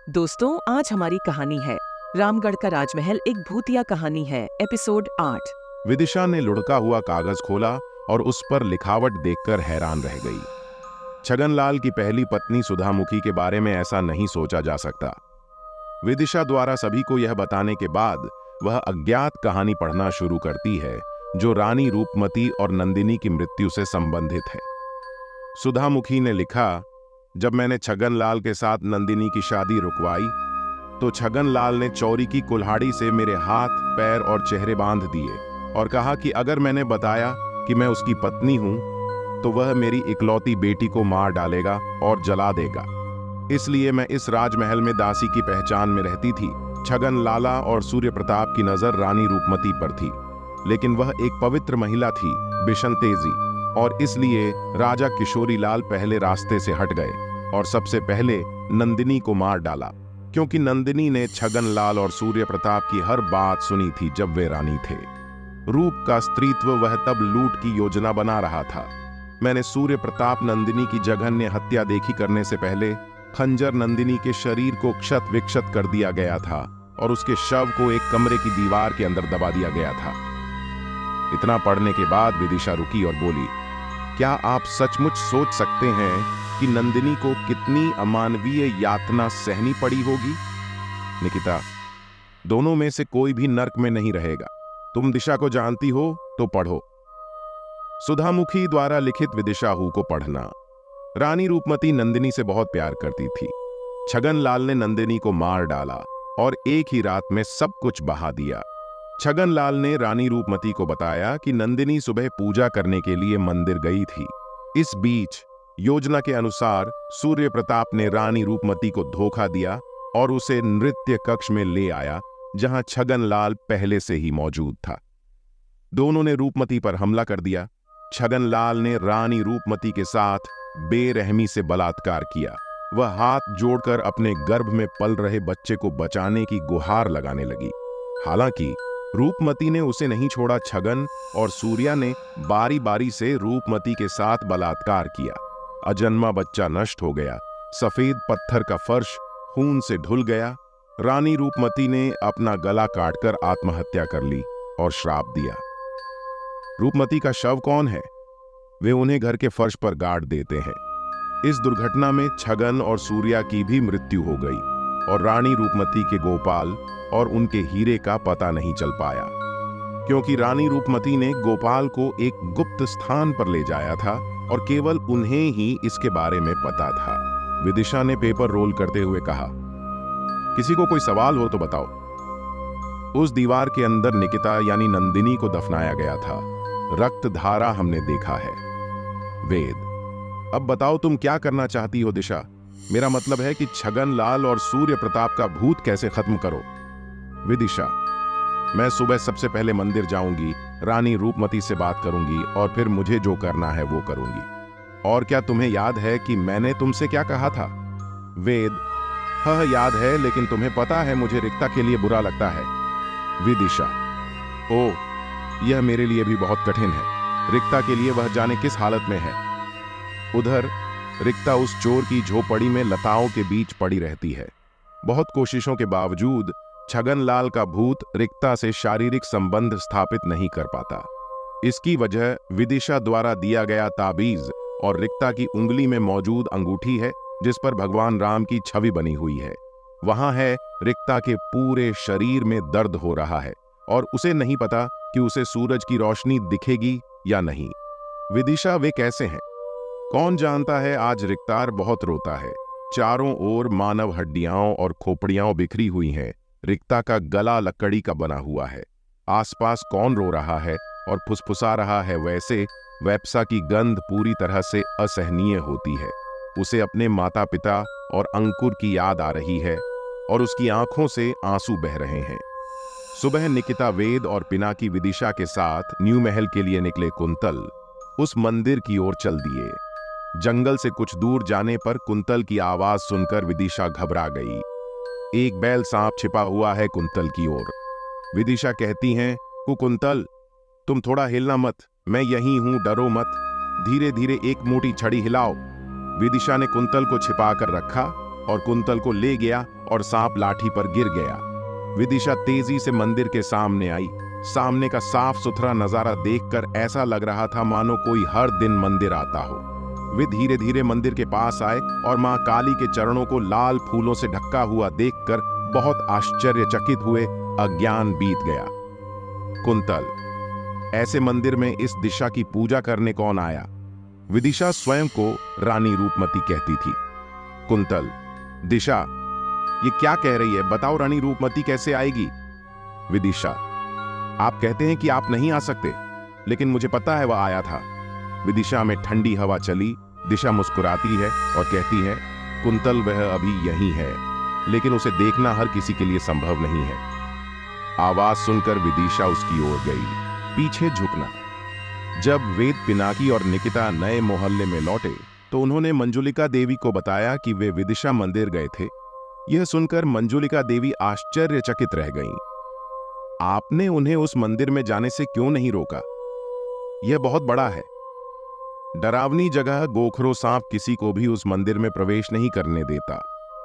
दोस्तों, आज हमारी कहानी है रामगढ़ का राजमहल एक भूतिया कहानी है। एपिसोड 8। विदिशा ने लुढ़का हुआ कागज खोला और उस पर लिखावट देखकर हैरान रह गई। छगनलाल की पहली पत्नी सुधामुखी के बारे में ऐसा नहीं सोचा जा सकता। विदिशा द्वारा सभी को यह बताने के बाद वह अज्ञात कहानी पढ़ना शुरू करती है जो रानी रूपमती और नंदिनी की मृत्यु से संबंधित है। सुधामुखी ने लिखा, जब मैंने छगनलाल के साथ नंदिनी की शादी रुकवाई तो छगनलाल ने चौरी की कुल्हाड़ी से मेरे हाथ, पैर और चेहरे बांध दिए और कहा कि अगर मैंने बताया कि मैं उसकी पत्नी हूं तो वह मेरी इकलौती बेटी को मार डालेगा और जला देगा। इसलिए मैं इस राजमहल में दासी की पहचान में रहती थी। छगनलाला और सूर्य प्रताप की नजर रानी रूपमती पर थी, लेकिन वह एक पवित्र महिला थी, बिशन तेजी, और इसलिए राजा किशोरीलाल पहले रास्ते से हट गए और सबसे पहले नंदिनी को मार डाला, क्योंकि नंदिनी ने छगनलाल और सूर्य प्रताप की हर बात सुनी थी जब वे रानी थे। रूप का स्त्रीत्व वह तब लूट की योजना बना रहा था। मैंने सूर्य प्रताप नंदिनी की जघन्य हत्या देखी करने से पहले खंजर नंदिनी के शरीर को क्षत विक्षत कर दिया गया था और उसके शव को एक कमरे की दीवार के अंदर दबा दिया गया था। इतना पढ़ने के बाद विदिशा रुकी और बोली, क्या आप सचमुच सोच सकते हैं कि नंदिनी को कितनी अमानवीय यातना सहनी पड़ी होगी? निकिता, दोनों में से कोई भी नर्क में नहीं रहेगा। तुम दिशा को जानती हो तो पढ़ो। सुधामुखी द्वारा लिखित विदिशाहू को पढ़ना। रानी रूपमती नंदिनी से बहुत प्यार करती थी। छगनलाल ने नंदिनी को मार डाला और एक ही रात में सब कुछ बहा दिया। छगनलाल ने रानी रूपमती को बताया कि नंदिनी सुबह पूजा करने के लिए मंदिर गई थी। इस बीच योजना के अनुसार सूर्य प्रताप ने रानी रूपमती को धोखा दिया और उसे नृत्य कक्ष में ले आया, जहां छगनलाल पहले से ही मौजूद था। दोनों ने रूपमती पर हमला कर दिया। छगनलाल ने रानी रूपमती के साथ बेरहमी से बलात्कार किया। वह हाथ जोड़कर अपने गर्भ में पल रहे बच्चे को बचाने की गुहार लगाने लगी। हालांकि रूपमती ने उसे नहीं छोड़ा। छगन और सूर्या ने बारी बारी से रूपमती के साथ बलात्कार किया। अजन्मा बच्चा नष्ट हो गया। सफेद पत्थर का फर्श खून से ढुल गया। रानी रूपमती ने अपना गला काटकर आत्महत्या कर ली और श्राप दिया। रूपमती का शव कौन है? वे उन्हें घर के फर्श पर गाड़ देते हैं। इस दुर्घटना में छगन और सूर्या की भी मृत्यु हो गई और रानी रूपमती के गोपाल और उनके हीरे का पता नहीं चल पाया, क्योंकि रानी रूपमती ने गोपाल को एक गुप्त स्थान पर ले जाया था और केवल उन्हें ही इसके बारे में पता था। विदिशा ने पेपर रोल करते हुए कहा, किसी को कोई सवाल हो तो बताओ। उस दीवार के अंदर निकिता यानी नंदिनी को दफनाया गया था। रक्त धारा हमने देखा है। वेद, अब बताओ तुम क्या करना चाहती हो दिशा? मेरा मतलब है कि छगनलाल और सूर्य प्रताप का भूत कैसे खत्म करो? विदिशा, मैं सुबह सबसे पहले मंदिर जाऊंगी, रानी रूपमती से बात करूंगी और फिर मुझे जो करना है वो करूंगी। और क्या तुम्हें याद है कि मैंने तुमसे क्या कहा था? वेद, हाँ याद है, लेकिन तुम्हें पता है मुझे रिक्ता के लिए बुरा लगता है। विदिशा, ओह, यह मेरे लिए भी बहुत कठिन है। रिक्ता के लिए वह जाने किस हालत में है। उधर रिक्ता उस चोर की झोपड़ी में लताओं के बीच पड़ी रहती है। बहुत कोशिशों के बावजूद छगनलाल का भूत रिक्ता से शारीरिक संबंध स्थापित नहीं कर पाता। इसकी वजह विदिशा द्वारा दिया गया ताबीज और रिक्ता की उंगली में मौजूद अंगूठी है, जिस पर भगवान राम की छवि बनी हुई है। वहां है रिक्ता के पूरे शरीर में दर्द हो रहा है और उसे नहीं पता कि उसे सूरज की रोशनी दिखेगी या नहीं। विदिशा, वे कैसे हैं? कौन जानता है। आज रिक्तार बहुत रोता है। चारों ओर मानव हड्डियां और खोपड़ियां बिखरी हुई हैं। रिक्ता का गला लकड़ी का बना हुआ है। आसपास कौन रो रहा है और फुसफुसा रहा है? वैसे वेप्सा की गंध पूरी तरह से असहनीय होती है। उसे अपने माता पिता और अंकुर की याद आ रही है और उसकी आंखों से आंसू बह रहे हैं। सुबह निकिता, वेद और पिनाकी विदिशा के साथ न्यू महल के लिए निकले। कुंतल उस मंदिर की ओर चल दिए। जंगल से कुछ दूर जाने पर कुंतल की आवाज सुनकर विदिशा घबरा गई। एक बैल सांप छिपा हुआ है कुंतल की ओर। विदिशा कहती हैं, कुंतल, तुम थोड़ा हिलना मत, मैं यहीं हूं, डरो मत। धीरे धीरे एक मोटी छड़ी हिलाओ। विदिशा ने कुंतल को छिपा कर रखा और कुंतल को ले गया और सांप लाठी पर गिर गया। विदिशा तेजी से मंदिर के सामने आई। सामने का साफ सुथरा नजारा देखकर ऐसा लग रहा था मानो कोई हर दिन मंदिर आता हो। वे धीरे धीरे मंदिर के पास आए और मां काली के चरणों को लाल फूलों से ढका हुआ देखकर बहुत आश्चर्यचकित हुए। अज्ञान बीत गया। कुंतल, ऐसे मंदिर में इस दिशा की पूजा करने कौन आया? विदिशा स्वयं को रानी रूपमती कहती थी। कुंतल, दिशा ये क्या कह रही है? बताओ, रानी रूपमती कैसे आएगी? विदिशा, आप कहते हैं कि आप नहीं आ सकते, लेकिन मुझे पता है वह आया था। विदिशा में ठंडी हवा चली। दिशा मुस्कुराती है और कहती है, कुंतल वह अभी यहीं है, लेकिन उसे देखना हर किसी के लिए संभव नहीं है। आवाज सुनकर विदिशा उसकी ओर गई। पीछे झुकना। जब वेद, पिनाकी और निकिता नए मोहल्ले में लौटे तो उन्होंने मंजुलिका देवी को बताया कि वे विदिशा मंदिर गए थे। यह सुनकर मंजुलिका देवी आश्चर्यचकित रह गईं। आपने उन्हें उस मंदिर में जाने से क्यों नहीं रोका? यह बहुत बड़ा है। डरावनी जगह गोखरो सांप किसी को भी उस मंदिर में प्रवेश नहीं करने देता,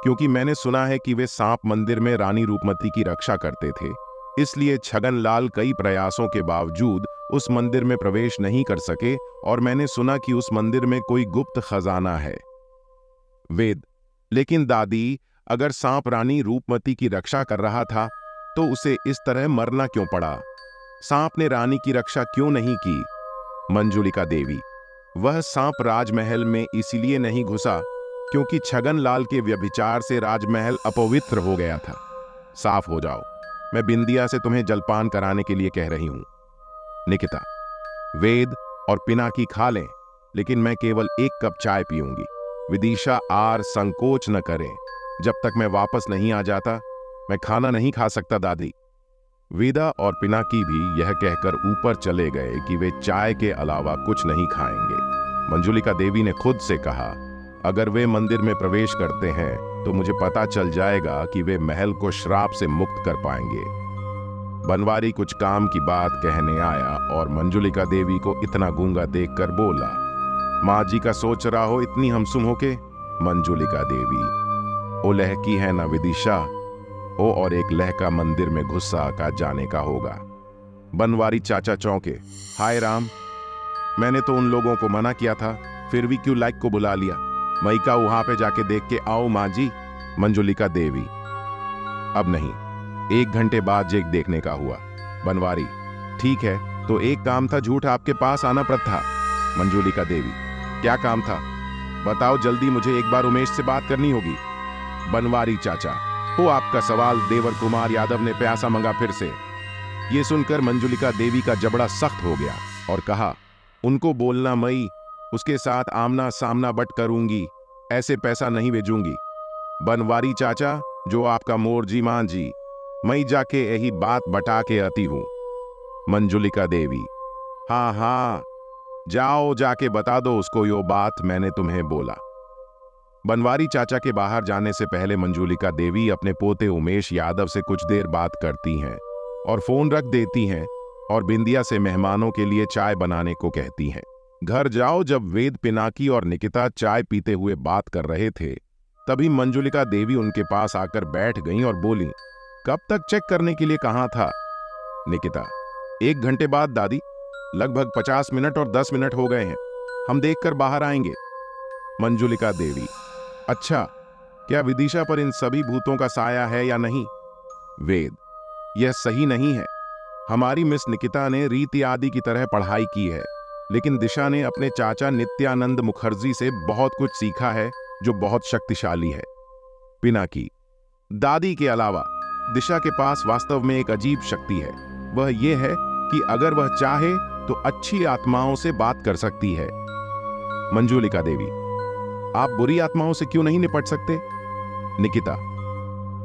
क्योंकि मैंने सुना है कि वे सांप मंदिर में रानी रूपमती की रक्षा करते थे। इसलिए छगनलाल कई प्रयासों के बावजूद उस मंदिर में प्रवेश नहीं कर सके, और मैंने सुना कि उस मंदिर में कोई गुप्त खजाना है। वेद, लेकिन दादी, अगर सांप रानी रूपमती की रक्षा कर रहा था तो उसे इस तरह मरना क्यों पड़ा? सांप ने रानी की रक्षा क्यों नहीं की? मंजुलिका देवी, वह सांप राजमहल में इसीलिए नहीं घुसा क्योंकि छगनलाल के व्यभिचार से राजमहल अपवित्र हो गया था। साफ हो जाओ, मैं बिंदिया से तुम्हें जलपान कराने के लिए कह रही हूं। निकिता, वेद और पिनाकी खा लें, लेकिन मैं केवल 1 कप चाय पीऊंगी। विदिशा आर संकोच न करें, जब तक मैं वापस नहीं आ जाता मैं खाना नहीं खा सकता दादी। वेदा और पिनाकी भी यह कहकर ऊपर चले गए कि वे चाय के अलावा कुछ नहीं खाएंगे। मंजुलिका देवी ने खुद से कहा, अगर वे मंदिर में प्रवेश करते हैं तो मुझे पता चल जाएगा कि वे महल को श्राप से मुक्त कर पाएंगे। बनवारी कुछ काम की बात कहने आया और मंजुलिका देवी को इतना गूंगा देखकर बोला, माँ जी का सोच रहा हो इतनी हमसुम होके? मंजुलिका देवी, ओ लहकी है ना विदिशा, ओ और एक लहका मंदिर में घुसा का जाने का होगा। बनवारी चाचा चौंके, हाय राम, मैंने तो उन लोगों को मना किया था, फिर भी क्यों लाइक को बुला लिया? मईका वहां पे जाके देख के आओ माँ जी। मंजुलिका देवी, अब नहीं, 1 घंटे बाद जेक देखने का हुआ। बनवारी, ठीक है, तो एक काम था, झूठ आपके पास आना पड़ता था। मंजुलिका देवी, क्या काम था? बताओ जल्दी, मुझे एक बार उमेश से बात करनी होगी। बनवारी चाचा, हो आपका सवाल, देवर कुमार यादव ने प्यासा मंगा फिर से। ये सुनकर मंजुलिका देवी का जबड़ा सख्त हो गया और कहा, उनको बोलना मई उसके साथ आमना सामना बट करूंगी, ऐसे पैसा नहीं भेजूंगी। बनवारी चाचा, जो आपका मोर जी मान जी, मैं जाके यही बात बता के आती हूं। मंजुलिका देवी, हाँ हाँ, जाओ जाके बता दो उसको यो बात मैंने तुम्हें बोला। बनवारी चाचा के बाहर जाने से पहले मंजुलिका देवी अपने पोते उमेश यादव से कुछ देर बात करती हैं और फोन रख देती हैं और बिंदिया से मेहमानों के लिए चाय बनाने को कहती हैं। घर जाओ, जब वेद, पिनाकी और निकिता चाय पीते हुए बात कर रहे थे तभी मंजुलिका देवी उनके पास आकर बैठ गईं और बोली, कब तक चेक करने के लिए कहा था? निकिता, 1 घंटे बाद दादी, लगभग 50 मिनट और 10 मिनट हो गए हैं, हम देखकर बाहर आएंगे। मंजुलिका देवी, अच्छा, क्या विदिशा पर इन सभी भूतों का साया है या नहीं? वेद, यह सही नहीं है। हमारी मिस निकिता ने रीति आदि की तरह पढ़ाई की है, लेकिन दिशा ने अपने चाचा नित्यानंद मुखर्जी से बहुत कुछ सीखा है जो बहुत शक्तिशाली है। पिनाकी, दादी के अलावा दिशा के पास वास्तव में एक अजीब शक्ति है। वह यह है कि अगर वह चाहे तो अच्छी आत्माओं से बात कर सकती है। मंजुलिका देवी, आप बुरी आत्माओं से क्यों नहीं निपट सकते? निकिता,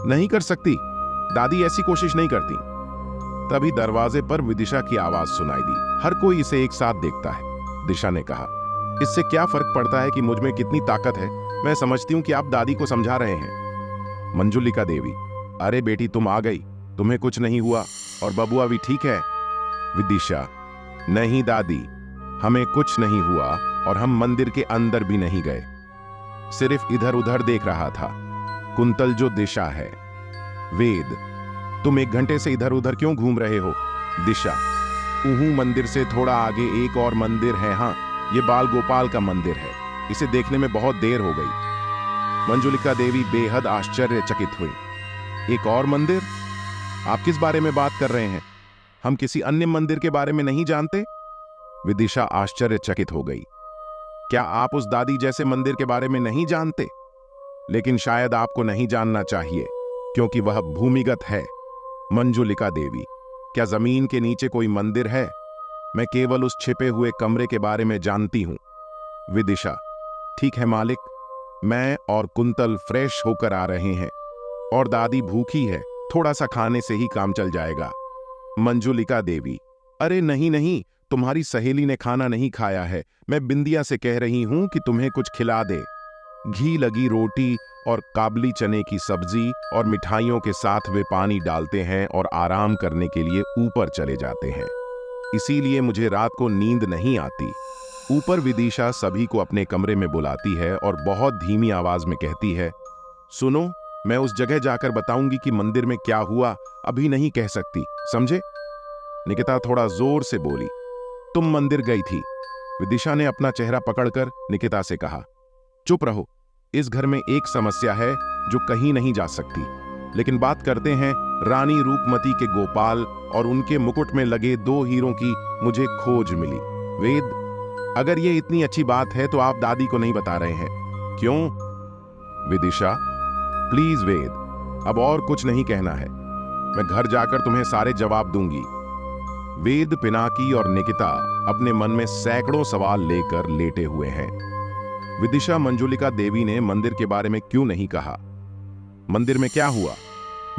नहीं कर सकती, दादी ऐसी कोशिश नहीं करती। तभी दरवाजे पर विदिशा की आवाज सुनाई दी। हर कोई इसे एक साथ देखता है। दिशा ने कहा, इससे क्या फर्क पड़ता है कि मुझ में कितनी ताकत है? मैं समझती हूं कि आप दादी को समझा रहे हैं। मंजुलिका देवी, अरे बेटी, तुम आ गई, तुम्हें कुछ नहीं हुआ और बबुआ भी ठीक है। विदिशा, नहीं दादी, हमें कुछ नहीं हुआ और हम मंदिर के अंदर भी नहीं गए, सिर्फ इधर उधर देख रहा था। कुंतल जो दिशा है। वेद, तुम 1 घंटे से इधर उधर क्यों घूम रहे हो? दिशा, उहू मंदिर से थोड़ा आगे एक और मंदिर है। हाँ, ये बाल गोपाल का मंदिर है। इसे देखने में बहुत देर हो गई। मंजुलिका देवी बेहद आश्चर्यचकित हुई। एक और मंदिर? आप किस बारे में बात कर रहे हैं? हम किसी अन्य मंदिर के बारे में नहीं जानते? विदिशा आश्चर्यचकित हो गई। क्या आप उस दादी जैसे मंदिर के बारे में नहीं जानते? लेकिन शायद आपको नहीं जानना चाहिए, क्योंकि वह भूमिगत है। मंजुलिका देवी, क्या जमीन के नीचे कोई मंदिर है? मैं केवल उस छिपे हुए कमरे के बारे में जानती हूं। विदिशा, ठीक है मालिक, मैं और कुंतल फ्रेश होकर आ रहे हैं और दादी भूखी है, थोड़ा सा खाने से ही काम चल जाएगा। मंजुलिका देवी, अरे नहीं नहीं, तुम्हारी सहेली ने खाना नहीं खाया है। मैं बिंदिया से कह रही हूं कि तुम्हें कुछ खिला दे। घी लगी रोटी और काबली चने की सब्जी और मिठाइयों के साथ वे पानी डालते हैं और आराम करने के लिए ऊपर चले जाते हैं। इसीलिए मुझे रात को नींद नहीं आती। ऊपर विदिशा सभी को अपने कमरे में बुलाती है और बहुत धीमी आवाज में कहती है, सुनो, मैं उस जगह जाकर बताऊंगी कि मंदिर में क्या हुआ, अभी नहीं कह सकती, समझे? निकिता थोड़ा जोर से बोली, तुम मंदिर गई थी? विदिशा ने अपना चेहरा पकड़कर निकिता से कहा, चुप रहो, इस घर में एक समस्या है जो कहीं नहीं जा सकती। लेकिन बात करते हैं रानी रूपमती के गोपाल और उनके मुकुट में लगे 2 हीरों की मुझे खोज मिली। वेद, अगर ये इतनी अच्छी बात है तो आप दादी को नहीं बता रहे हैं, क्यों? विदिशा, प्लीज वेद, अब और कुछ नहीं कहना है। मैं घर जाकर तुम्हें सारे जवाब दूंगी। वेद, पिनाकी और निकिता अपने मन में सैकड़ों सवाल लेकर लेटे हुए हैं। विदिशा मंजुलिका देवी ने मंदिर के बारे में क्यों नहीं कहा? मंदिर में क्या हुआ?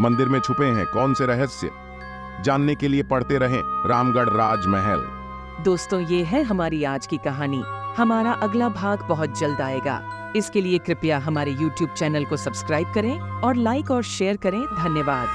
मंदिर में छुपे हैं कौन से रहस्य? जानने के लिए पढ़ते रहें रामगढ़ राजमहल। दोस्तों, ये है हमारी आज की कहानी। हमारा अगला भाग बहुत जल्द आएगा। इसके लिए कृपया हमारे YouTube चैनल को सब्सक्राइब करें और लाइक और शेयर करें। धन्यवाद।